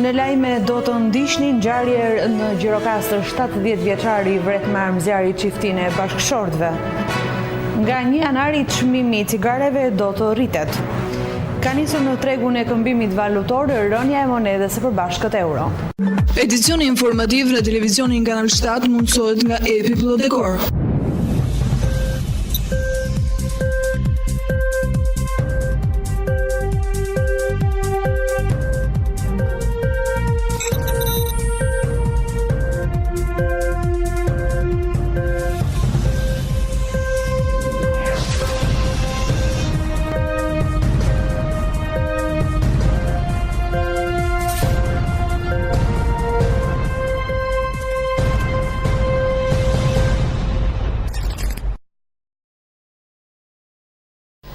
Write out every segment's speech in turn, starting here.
Në Lajme do të ndiqni ngjarje në Gjirokastër, 70 vjeçari vret me armëzjarri çiftin e bashkëshortëve. Nga 1 janari çmimi i cigareve do të rritet. Ka nisur në tregun e këmbimit valutor rënja e monedës së përbashkët euro. Edicioni informativ në televizionin Kanal 7 mundësohet nga Tetor.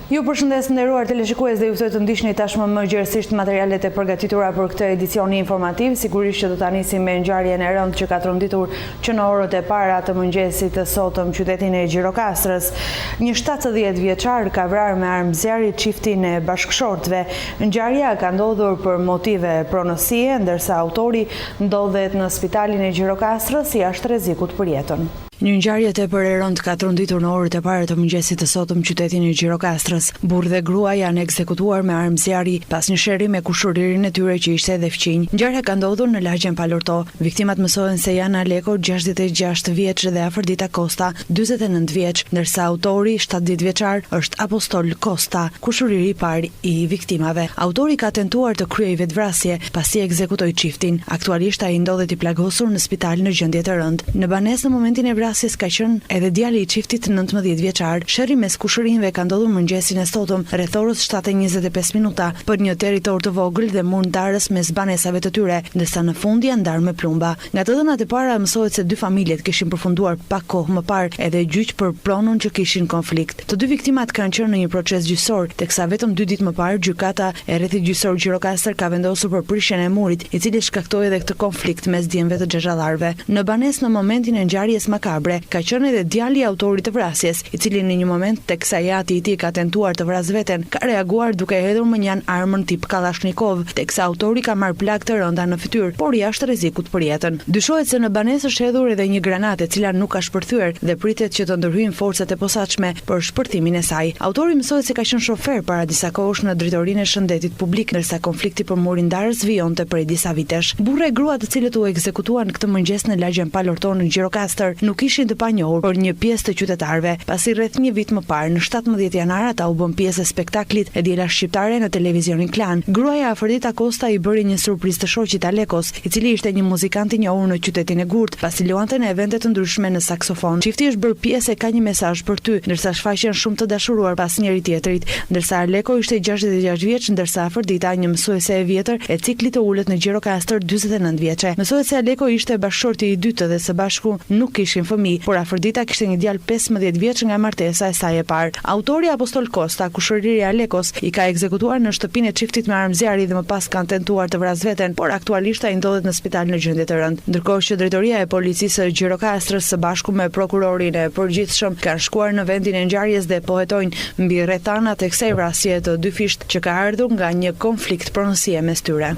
Ju përshëndes nderuar teleshikues dhe ju ftoj të ndiqni tashmë më gjerësisht materialet e përgatitura për këtë edicioni informativ. Sigurisht që do ta nisim me ngjarjen e rëndë që ka tronditur që në orët e para të mëngjesit të sotëm qytetin e Gjirokastrës. Një 70 vjeçar ka vrarë me armëzjarri çiftin e bashkëshortëve. Ngjarja ka ndodhur për motive pronësie, ndërsa autori ndodhet në spitalin e Gjirokastrës jashtë rrezikut për jetën. Një ngjarje tepër e rëndë ka tronditur në orët e para të mëngjesit të sotëm qytetin e Gjirokastrës. Burrë dhe grua janë ekzekutuar me armëzjarri pas një sherrri me kushuririn e tyre që ishte edhe fqinj. Ngjarja ka ndodhur në Lajmen Palorto. Viktimat mësohen se janë Aleko, 66 vjeç dhe Afërdita Kosta, 49 vjeç, ndërsa autori, 70 vjeçar, është Apostol Kosta, kushuriri i parë i viktimave. Autori ka tentuar të kryejë vetvrasje pasi ekzekutoi çiftin. Aktualisht ai ndodhet i plagosur në spital në gjendje të rëndë. Në banesë në momentin e vrasjes ka qenë edhe djali i çiftit 19 vjeçar. Sherrri mes kushërinjve ka ndodhur mëngjesin e sotëm rreth orës 7:25 minuta për një territor të vogël dhe murndarës mes banesave të tyre, ndërsa në fund janë ndarë me plumba. Nga të dhënat e para mësohet se dy familjet kishin përfunduar pak kohë më parë edhe gjyq për pronën që kishin konflikt. Të dy viktimat kanë qenë në një proces gjyqësor, teksa vetëm 2 ditë më parë gjykata e rrethit gjyqësor Gjirokastër ka vendosur për prishjen e murit, i cili shkaktoi edhe këtë konflikt mes djemve të xhexhallarëve. Në banesë në momentin e ngjarjes makabre ka qenë edhe djali i autorit të vrasjes, i cili në një moment teksa jati i tij ka tentuar të vrasë veten, ka reaguar duke hedhur me një armën tip Kalashnikov, teksa autori ka marrë plagë të rënda në fytyrë, por jashtë rrezikut për jetën. Dyshohet se në banesë është hedhur edhe një granatë e cila nuk ka shpërthyer dhe pritet që të ndërhyjnë forcat e posaçme për shpërthimin e saj. Autori mësohet se ka qenë shofer para disa kohësh në drejtorinë e shëndetit publik, ndërsa konflikti për murindarës vijonte prej disa vitesh. Burrë e grua të cilët u ekzekutuan këtë mëngjes në Lajmen Palorto në Gjirokastër nuk ishin të panjohur por një pjesë të qytetarëve, pasi rreth një vit më parë në 17 janar ata u bën pjesë e spektaklit e diela shqiptare në televizionin Klan. Gruaja Afërdita Kosta i bëri një surprizë të shoqit Alekos, i cili ishte një muzikant i njohur në qytetin e Gurt, pasi luante në evente të ndryshme në saksofon. Çifti është bërë pjesë e Ka një mesazh për ty, ndërsa shfaqen shumë të dashuruar pas njëri tjetrit, ndërsa Aleko ishte 66 vjeç, ndërsa Afërdita, një mësuese e vjetër e ciklit të ulët në Gjirokastër, 49 vjeçe. Mësohet se Aleko ishte bashkëshorti i dytë dhe së bashku nuk kishin fëmijë, por Afërdita kishte një djalë 15 vjeç nga martesa e saj e parë. Autori Apostol Kosta, kushëriri i Alekos, i ka ekzekutuar në shtëpinë e çiftit me armëzjarri dhe më pas kanë tentuar të vrasë veten, por aktualisht ai ndodhet në spital në gjendje të rëndë. Ndërkohë që drejtoria e policisë së Gjirokastrës së bashku me prokurorin e përgjithshëm kanë shkuar në vendin e ngjarjes dhe po hetojnë mbi rrethanat e kësaj vrasje të dy fisht që ka ardhur nga një konflikt pronësie mes tyre.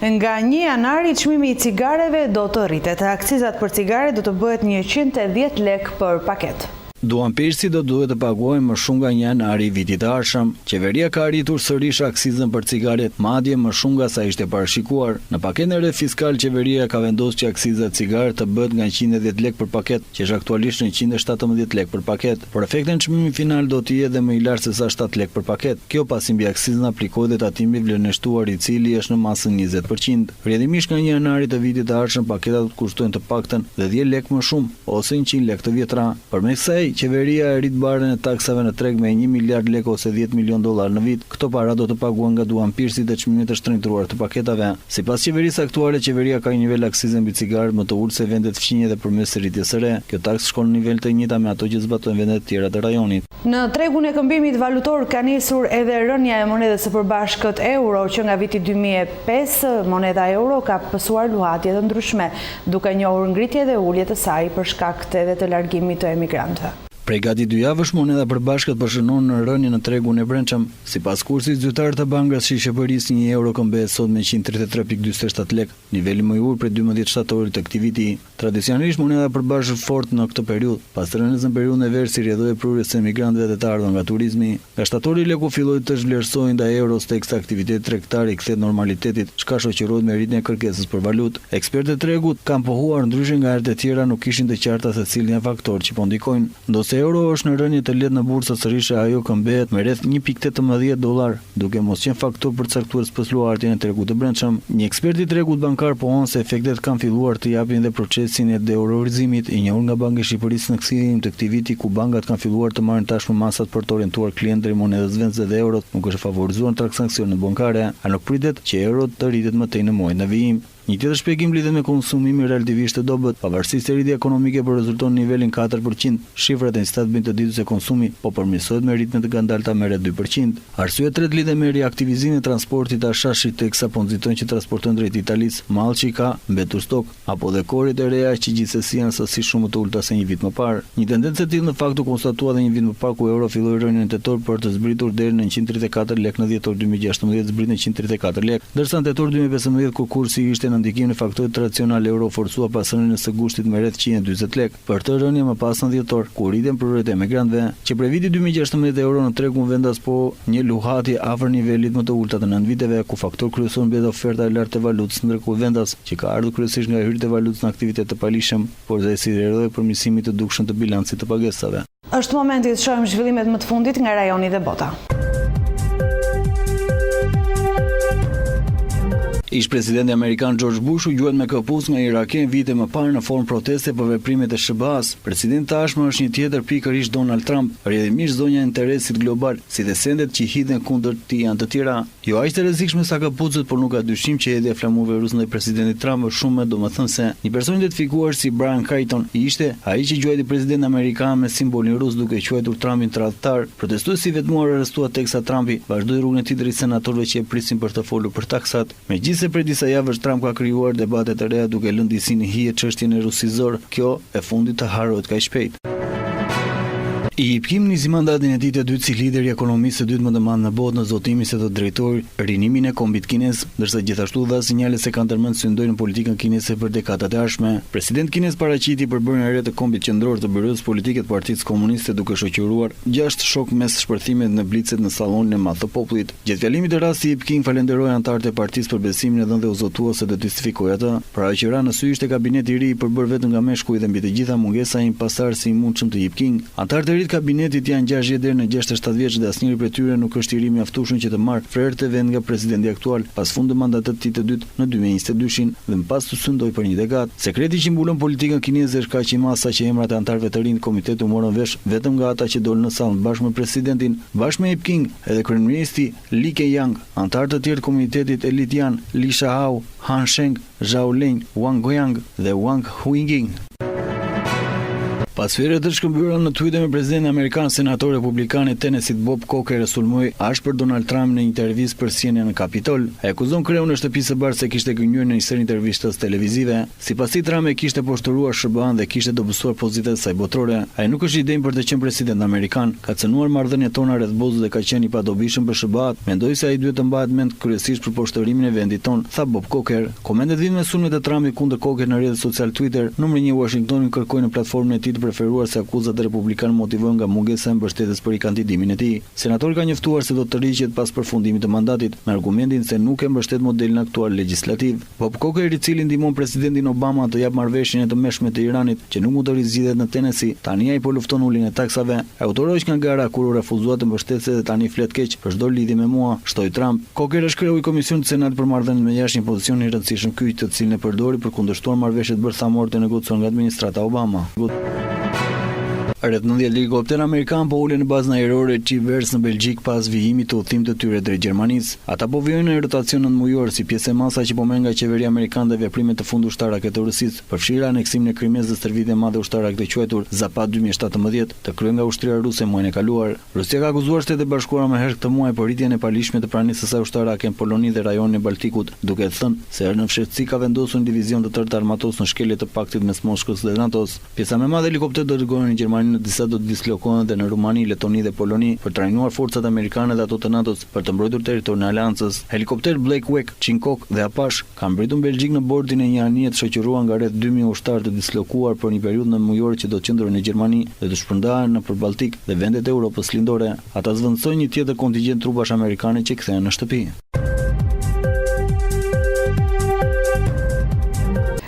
Nga 1 janari çmimi i cigareve do të rritet. Akcizat për cigare do të bëhet 110 lekë për paketë. Duanpirësi do duhet të paguajnë më shumë nga 1 janari i vitit të ardhshëm. Qeveria ka arritur sërish akcizën për cigaret, madje më shumë nga sa ishte parashikuar. Në paketën e re fiskal, qeveria ka vendosur që akciza e cigaret të bëhet nga 110 lekë për paket, që është aktualisht 117 lekë për paket. Por efekti në çmimin final do të jetë më i lartë se sa 7 lekë për paket. Kjo pasi mbi akcizën aplikohet dhe tatimi vlerënështuar i cili është në masën 20%. Rrjedhimisht nga 1 janari të vitit të ardhshëm paketat do të kushtojnë të paktën 10 lekë më shumë ose 100 lekë të vjetra. Përmes kësaj, qeveria e rrit barën e taksave në treg me 1 miliard lekë ose 10 milion dollar në vit. Këto para do të paguhen nga duanpirësit e çmimit të shtrenjtruar të paketave. Sipas qeverisë aktuale, qeveria ka një nivel akcize mbi cigaret më të ulët se vendet fqinje dhe përmes rritjes së re. Kjo taksë shkon në nivel të njëjta me ato që zbatojnë vendet të tjera të rajonit. Në tregun e këmbimit valutor ka nisur edhe rënja e monedës së përbashkët euro, që nga viti 2005 moneda euro ka pësuar luhatje të ndryshme, duke njohur ngritje dhe ulje të saj për shkak edhe të largimit të emigrantëve. Prej gati 2 javësh moneda përbashkët po shënon në rënje në tregun e brendshëm. Sipas kursit zyrtar të bankës së Shqipërisë, 1 euro këmbehet sot me 133.47 lek, niveli më i ulur prej 12 shtatorit të këtij viti. Tradicionalisht moneda përbashkët fort në këtë periudhë, pas rënies në periudhën e verë si rrjedhoi prurjes së emigrantëve të ardhur nga turizmi. Nga shtatori leku filloi të zhvlerësojë ndaj euros teksa aktiviteti tregtar i kthehet normalitetit, çka shoqërohet me rritjen e kërkesës për valutë. Ekspertët e tregut kanë pohuar ndryshe nga herët e tjera nuk kishin të qarta se cilin janë faktorë që po ndikojnë. Se euro është në rënje të lehtë në bursë, sërish ajo këmbehet me rreth $1.18, duke mos qenë faktor për caktuar spësluartjen e tregut të brendshëm. Një ekspert i tregut bankar pohon se efektet kanë filluar të japin dhe procesin e deeuroizimit i njohur nga Banka e Shqipërisë në kthjellin të këtij viti, ku bankat kanë filluar të marrin tashmë masat për të orientuar klientë drejt monedës vendse dhe eurot nuk është favorizuar në transaksionet bankare, a nuk pritet që eurot të rritet më tej në muajin në vijim. Një tjetër shpjegim lidhet me konsumimin relativisht të dobët, pavarësisht se rritja ekonomike po rezulton në nivelin 4%, shifrat e Instat bëjnë të ditur se konsumi po përmirësohet me ritme të ngadalta me rreth 2%. Arsye e tretë lidhet me reaktivizimin e transportit të ashashit teksa po nxitojnë që transportojnë drejt Italisë mall që ka mbetur stok, apo dhe korit e reja që gjithsesi janë sasi shumë të ulta se një vit më parë. Një tendencë e tillë në fakt u konstatua edhe një vit më parë ku euro filloi rënjen në tetor për të zbritur deri në 134 lek në dhjetor 2016, zbrit në 134 lek, ndërsa në tetor 2015 kur kursi ishte në ndikim në faktorit tradicional euro forcua pas rënies së gushtit me rreth 140 lek. Për të rënje më pas në dhjetor, ku rritën prurjet e emigrantëve, që prej vitit 2016 euro në tregun vendas po një luhatje afër nivelit më të ulta të 9 viteve, ku faktor kryesor mbet oferta e lartë e valutës, ndërkohë vendas që ka ardhur kryesisht nga hyrjet e valutës në aktivitet të palishëm, por dhe si rrjedhoi përmirësimit të dukshëm të bilancit të pagesave. Është momenti të shohim zhvillimet më të fundit nga rajoni dhe bota. Ish presidenti amerikan George Bush u gjuhet me këpucë nga Iraken vite më parë në formë proteste për veprimet e SBA-s. Presidenti tashmë është një tjetër pikërisht Donald Trump, rrjedhimisht zonja e interesit global, si dhe sendet që hidhen kundër tij janë të tjera. Jo aq të rrezikshme sa këpucët, por nuk ka dyshim që hedhja e flamurëve rus ndaj presidentit Trump është shumë më domethënëse. Një person identifikuar si Brian Creighton ishte ai që quajti presidentin amerikan me simbolin rus duke quajtur Trumpin tradhtar. Protestuesi vetmuar arrestuat teksa Trumpi vazhdoi rrugën e tij drejt senatorëve që e prisin për të folur për taksat. Se prej disa javësh Trump ka krijuar debate të reja duke lënë disinë hije çështjen e rusizor, kjo e fundit të harrohet kaq shpejt. I Jip Kim nisi mandatin e tij të dytë si lideri i ekonomisë së dytë më të madh në botë në zotimin se të drejtojë rinimin e kombit kinez, ndërsa gjithashtu dha sinjale se kanë ndërmend të ndojnë politikën kineze për dekadat e ardhshme. President kinez paraqiti përbërjen e re të kombit qendror të byroës politike të Partisë Komuniste duke shoqëruar 6 shok mes shpërthimeve në blicet në sallonin e madh të popullit. Gjatë fjalimit të rastit, Jip Kim falenderoi anëtarët e partisë për besimin e dhënë dhe u zotua se do të justifikojë atë. Pra që ra në sy ishte kabineti i ri i përbërë vetëm nga meshkuj dhe mbi të gjitha mungesa e një pasardhësi i mundshëm të Jip Kim. Anëtarët e kabinetit janë 60 deri në 67 vjeç dhe asnjëri prej tyre nuk është i ri mjaftueshëm që të marrë frerë të vend nga presidenti aktual pas fundit të mandatit të tij të dytë në 2022 dhe më pas të syndoi për një dekadë. Sekreti që mbulon politikën kineze është kaq i madh sa që emrat e anëtarëve të rinj të komitetit u morën vesh vetëm nga ata që dolën në sallë bashkë me presidentin, bashkë me Jip Kim, edhe kryeministri Li Keqiang, anëtarë të tjerë të komitetit elit janë Li Shahao, Han Sheng, Zhao Lin, Wang Guoyang dhe Wang Huiying. Pas fjalëve të shkëmbyrura në Twitter me presidentin amerikan, senatori republikan i Tennessee Bob Corker e sulmoi ashpër Donald Trump në një intervistë për CNN në Kapitol. Ai akuzon kreun e shtëpisë së bardhë se kishte gënjur në një seri intervistës televizive. Sipas tij, Trump e kishte poshtruar SBA-n dhe kishte dobësuar pozitën e saj botërore. Ai nuk është i denjë për të qenë president amerikan, ka cënuar marrëdhëniet tona rreth botës dhe ka qenë i padobishëm për SBA-n. Mendoj se ai duhet të mbahet mend kryesisht për poshtërimin e vendit ton, tha Bob Corker. Komentet vinë me sulmet e Trumpit kundër Corker në rrjetet social Twitter. Numri 1 Washingtoni kërkoi në platformën e tij preferuar se akuzat e republikanë motivohen nga mungesa e mbështetjes për kandidimin e tij. Senatori ka njoftuar se do të rriqet pas përfundimit të mandatit me argumentin se nuk e mbështet modelin aktual legjislativ. Bob Corker, i cili ndihmon presidentin Obama të jap marrëveshjen e të mëshme të Iranit që nuk mund të rizgjidhet në Tennessee, tani ai po lufton uljen e taksave. Autoroq nga gara kur u refuzua të mbështetëse dhe tani flet keq për çdo lidhje me mua, shtoi Trump. Corker është kreu i komisionit të Senatit për marrëdhëniet me jashtë, një pozicion i rëndësishëm ky të cilin e përdori për kundërshtuar marrëveshjet bërthamore të negociuar nga administrata Obama. Rreth 90 helikopter amerikan po ulen në bazën ajrore Chivers në Belgjik pas vijimit të udhëtim të tyre drejt Gjermanisë. Ata po vijojnë në rotacion nëntmujor si pjesë e masa që po merr nga qeveria amerikane dhe veprimet të fundit ushtarake të Rusisë, përfshirë aneksimin e Krimës dhe stërvitjen e madhe ushtarake të quajtur Zapad 2017, të kryer nga ushtria ruse muajin e kaluar. Rusia ka akuzuar Shtetet e Bashkuara më herë këtë muaj për rritjen e palishme të pranisë së saj ushtarake në Poloni dhe rajonin e Baltikut, duke thënë se në fshehtësi ka vendosur një divizion të tërë të armatosur në shkelje të paktit mes Moskës dhe NATO-s. Pjesa më e madhe helikopter do dërgohen në Gjermani në disa do të dislokohen dhe në Rumani, Letoni dhe Poloni për trajnuar forcat amerikane dhe ato të NATO-s për të mbrojtur territorin e aleancës. Helikopter Blackwing, Chinkok dhe Apache kanë mbritur në Belgjik në bordin e një anije të shoqëruar nga rreth 2000 ushtarë të dislokuar për një periudhë nënmujore që do të qëndrojnë në Gjermani dhe të shpërndahen nëpër Baltik dhe vendet e Europës lindore. Ata zvendësojnë një tjetër kontingjent trupash amerikane që kthehen në shtëpi.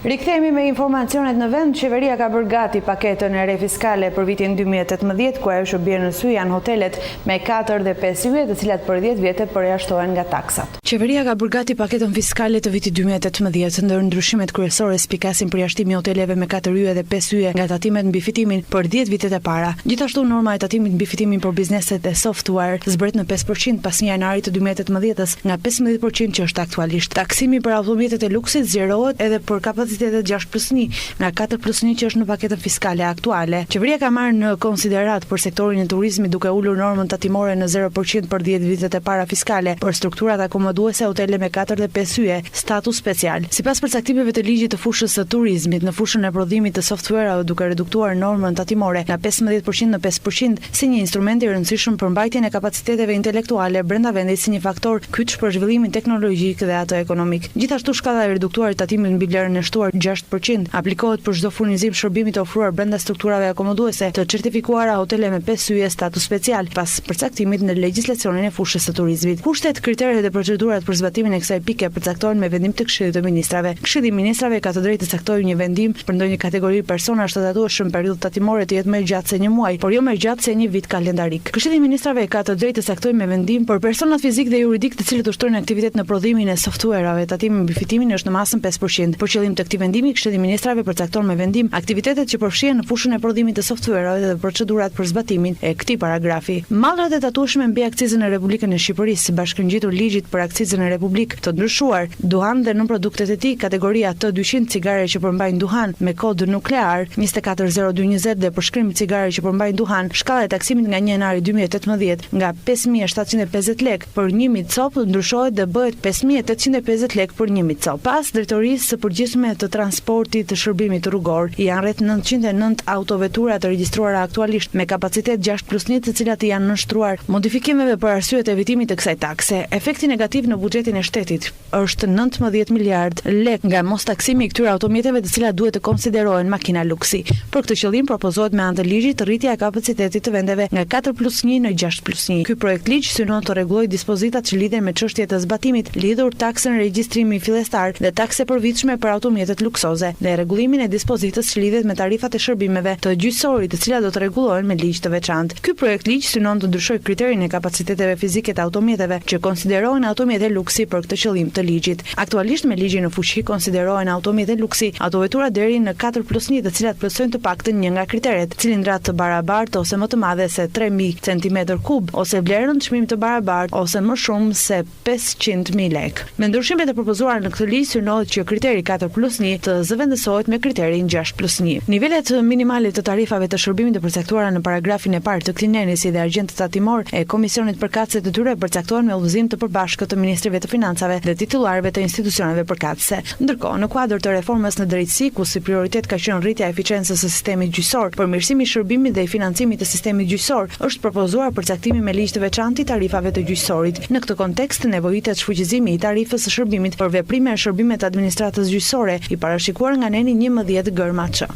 Rikthehemi me informacionet në vend. Qeveria ka bërë gati paketën e re fiskale për vitin 2018, ku ajo që bie në sy janë hotelet me 4 dhe 5 yje, të cilat për 10 vite përjashtohen nga taksat. Qeveria ka bërë gati paketën fiskale të vitit 2018, ndër ndryshimet kryesore spikasin përjashtimi i hoteleve me 4 yje dhe 5 yje nga tatimet mbi fitimin për 10 vitet e para. Gjithashtu norma e tatimit mbi fitimin për bizneset e software zbret në 5% pas 1 janarit të 2018-s nga 15% që është aktualisht. Taksimi për automjetet e luksit zgjerohet edhe për kapacitetet 6+1 nga 4+1 që është në paketën fiskale aktuale. Qeveria ka marrë në konsiderat për sektorin e turizmit duke ulur normën tatimore në 0% për 10 vitet e para fiskale për strukturat akomoduese hotele me 4 dhe 5 yje, status special. Sipas përcaktimeve të ligjit të fushës së turizmit, në fushën e prodhimit të softwareave duke reduktuar normën tatimore nga 15% në 5% si një instrument i rëndësishëm për mbajtjen e kapaciteteve intelektuale brenda vendit si një faktor kyç për zhvillimin teknologjik dhe ato ekonomik. Gjithashtu shkalla e reduktuar e tatimit mbi vlerën e shtuar 6% aplikohet për çdo furnizim shërbimi të ofruar brenda strukturave akomoduese të certifikuara hotele me 5 yje status special pas përcaktimit në legjislacionin e fushës së turizmit. Kushtet, kriteret dhe procedurat për zbatimin e kësaj pike përcaktohen me vendim të Këshillit të Ministrave. Këshilli i Ministrave ka të drejtë të caktojë një vendim për ndonjë kategori personash të tatueshëm periudhë tatimore të jetë më e gjatë se një muaj, por jo më e gjatë se një vit kalendarik. Këshilli i Ministrave ka të drejtë të caktojë me vendim për personat fizik dhe juridik të cilët ushtrojnë aktivitet në prodhimin e softwareave. Tatimi mbi fitimin është në masën 5%. Për qëllim të këtij vendimi, Këshilli i Ministrave përcakton me vendim aktivitetet që përfshihen në fushën e prodhimit të softwareave dhe procedurat për zbatimin e këtij paragrafi. Mallrat e tatueshme mbi akcizën e Republikën e Shqipërisë, bashkëngjitur ligjit për akcizën e Republikë të ndryshuar, duhan dhe nën produktet e tij, kategoria T200 cigare që përmbajnë duhan me kod nuklear 240220 dhe përshkrim cigare që përmbajnë duhan, shkalla e taksimit nga 1 janari 2018 nga 5750 lekë për 1000 copë ndryshohet dhe bëhet 5850 lekë për 1000 copë. Pas drejtorisë së përgjithshme të transportit të shërbimit rrugor, janë rreth 909 autovetura të regjistruara aktualisht me kapacitet 6+1, të cilat janë nënshtruar modifikimeve për arsye të evitimit të kësaj takse. Efekti negativ në buxhetin e shtetit është 19 miliard lekë nga mos taksimi i këtyre automjeteve të cilat duhet të konsiderohen makina luksi. Për këtë qëllim propozohet me anë të ligjit rritja e kapacitetit të vendeve nga 4+1 në 6+1. Ky projekt ligj synon të rregullojë dispozitat që lidhen me çështjet e zbatimit lidhur taksën regjistrimi fillestar dhe takse përvitshme për automjetet luksoze dhe rregullimin e dispozitës që lidhet me tarifat e shërbimeve të gjyqësorit, të cilat do të rregullohen me ligj të veçantë. Ky projekt ligj synon të ndryshojë kriterin e kapaciteteve fizike të automjeteve që konsiderohen automjete luksi për këtë qëllim të ligjit. Aktualisht me ligjin në fuqi konsiderohen automjete luksi autovetura deri në 4+1, të cilat plotësojnë të paktën një nga kriteret, cilindrat të barabartë ose më të madhe se 3000 cm3 ose vlerën çmim të barabartë ose më shumë se 500.000 lekë. Me ndryshimet e propozuara në këtë ligj synohet që kriteri 4+1 të zëvendësohet me kriterin 6+1. Nivelet minimale të tarifave të shërbimit të përcaktuara në paragrafin e parë të këtij nenesi dhe argjend tatimor e Komisionit përkatëse të tyre përcaktohen me udhëzim të përbashkët të Ministrive të Financave dhe titullarëve të institucioneve përkatëse. Ndërkohë, në kuadër të reformës në drejtësi, ku si prioritet ka qenë rritja e eficiencës së sistemit gjyqësor, përmirësimi i shërbimit dhe i financimit të sistemit gjyqësor, është propozuar përcaktimi me ligj të veçantë i tarifave të gjyqësorit. Në këtë kontekst, nevojitet shfuqizimi i tarifës së shërbimit për veprime e shërbimit të administratës gjyqësore, i parashikuar nga neni 11 gërmaç.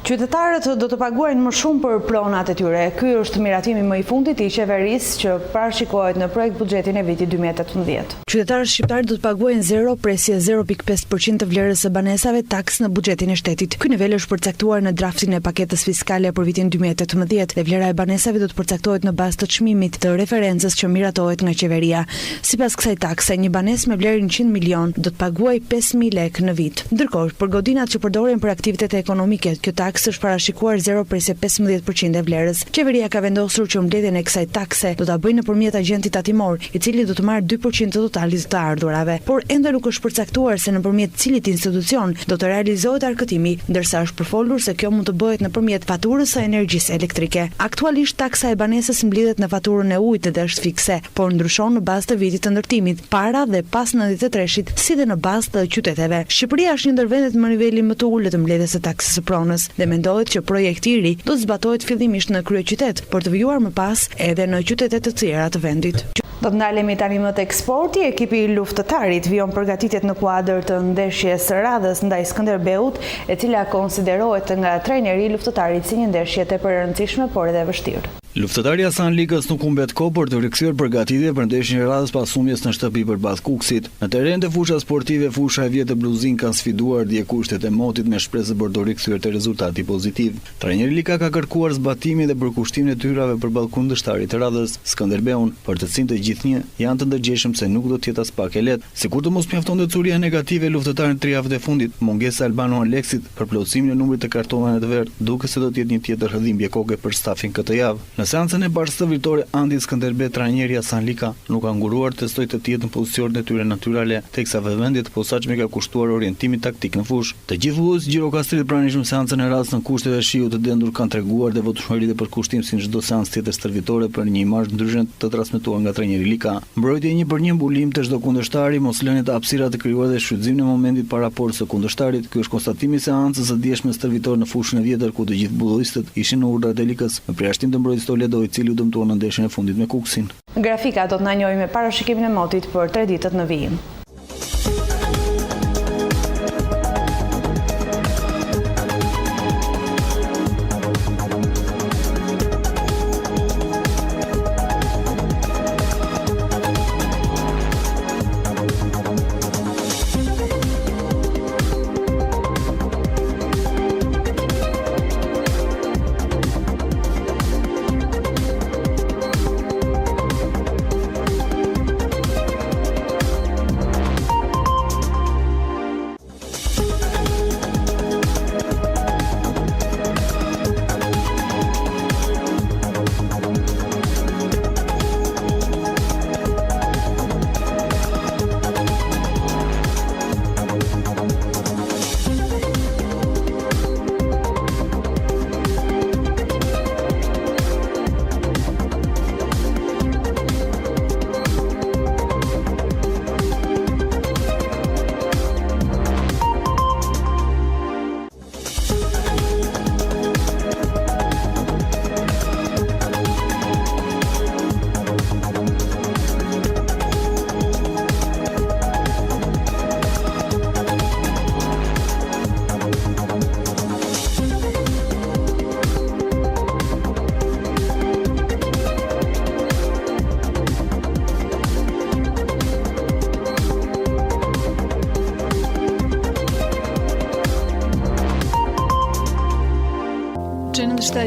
Qytetarët do të paguajnë më shumë për pronat e tyre. Ky është miratimi më i fundit i qeverisë që parashikohet në projekt buxhetin e vitit 2018. Qytetarët shqiptar do të paguajnë 0 presje 0.5% të vlerës së banesave taks në buxhetin e shtetit. Ky nivel është përcaktuar në draftin e paketës fiskale për vitin 2018 dhe vlera e banesave do të përcaktohet në bazë të çmimit të referencës që miratohet nga qeveria. Sipas kësaj takse, një banesë me vlerë 100 milion do të paguajë 5.000 lekë në vit. Ndërkohë, për godinat që përdoren për aktivitete ekonomike, kjo taks është parashikuar 0.15% e vlerës. Qeveria ka vendosur që mbledhjen e kësaj takse do ta bëjë nëpërmjet agjentit tatimor, i cili do të marrë 2% të totalit të ardhurave, por ende nuk është përcaktuar se nëpërmjet cilit institucion do të realizohet arkëtimi, ndërsa është përfolur se kjo mund të bëhet nëpërmjet faturës së energjisë elektrike. Aktualisht taksa e banesës mblidhet në faturën e ujit dhe është fikse, por ndryshon në bazë të vitit të ndërtimit, para dhe pas 93-shit, si dhe në bazë të qyteteve. Shqipëria është një ndër vendet me nivelin më të ulët të mbledhjes së taksës së pronës. dhe mendohet që projekti i ri do të zbatohet fillimisht në kryeqytet, për të vijuar më pas edhe në qytetet të tjera të vendit. Do të ndalemi tani më tek sporti. Ekipi i luftëtarit vijon përgatitjet në kuadër të ndeshjes së radhës ndaj Skënderbeut, e cila konsiderohet nga trajneri i luftëtarit si një ndeshje tepër e rëndësishme por edhe e vështirë. Luftëtari Hasan Likës nuk humbet kohë për të rikthyer përgatitje për ndeshjen e radhës pas humbjes në shtëpi përballë Kukësit. Në terren të fusha sportive, fusha e vjetë e Bluzin kanë sfiduar dje kushtet e motit me shpresë për të rikthyer të rezultati pozitiv. Trajneri Lika ka kërkuar zbatimin dhe përkushtimin e tyrave përballë kundërshtarit të radhës, Skënderbeun, për të cilën të gjithnjë janë të ndërgjegjshëm se nuk do të jetë as pak e lehtë. Sikur të mos mjaftonte curia negative e luftëtarit 3 javët e fundit, mungesa e Albano Aleksit për plotësimin e numrit të kartonave të verdh, duket se do të jetë një tjetër hëdhimbje koke për stafin këtë javë. Në seancën e parë stëvritore Andi Skënderbe, trajneri Hasan Lika nuk ka nguruar testoj të tjetë në pozicionet e tyre natyrale, teksa vëmendje të posaçme ka kushtuar orientimin taktik në fushë. Të gjithë futbolluesit gjirokastrit pranishëm seancën e radhës në kushtet e shiut të dendur kanë treguar devotshmëri dhe përkushtim si në çdo seancë tjetër stërvitore për një imazh ndryshe të transmetuar nga trajneri Lika. Mbrojtje 1-1 mbulim të çdo kundërshtari, moslënie të hapësira të krijuar dhe shfrytëzimin e momentit para portës së kundërshtarit. Ky është konstatimi i seancës së dieshme stërvitore në fushën e vjetër ku të gjithë futbollistët ishin në urdhrat e Likës, me përjashtim të mbrojtjes Toledo, i cili u dëmtuar në ndeshjen e fundit me Kukësin. Grafika do të na njojë me parashikimin e motit për 3 ditët në vijim.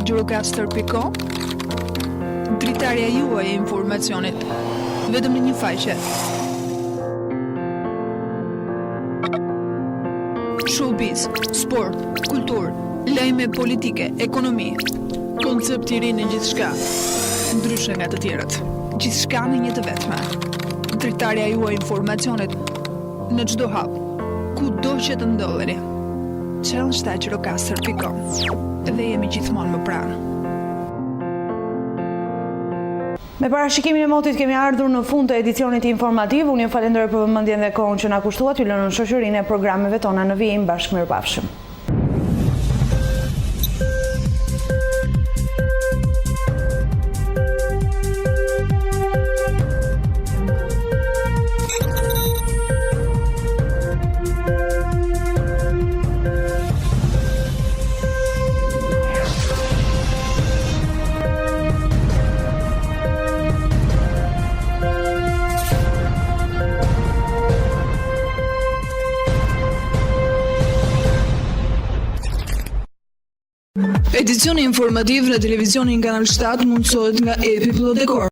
Gjirokastër.com, dritarja juaj e informacionit, vetëm në një faqe. Showbiz, sport, kultur, lajme politike, ekonomi, koncept i ri në gjithçka, ndryshe nga të tjerët. Gjithçka në një të vetme. Dritarja juaj e informacionit në çdo hap, kudo që të ndodheni. Gjirokastër.com. Dhe jemi gjithmonë më pranë. Me parashikimin e motit kemi ardhur në fund të edicionit informativ. Unë ju falenderoj për vëmendjen dhe kohën që na kushtuat. Ju lënë në shoqërinë e programeve tona në vijim. Bashkë mirupafshim. Edicioni informativ në televizionin Kanal 7 mundësohet nga Tetor.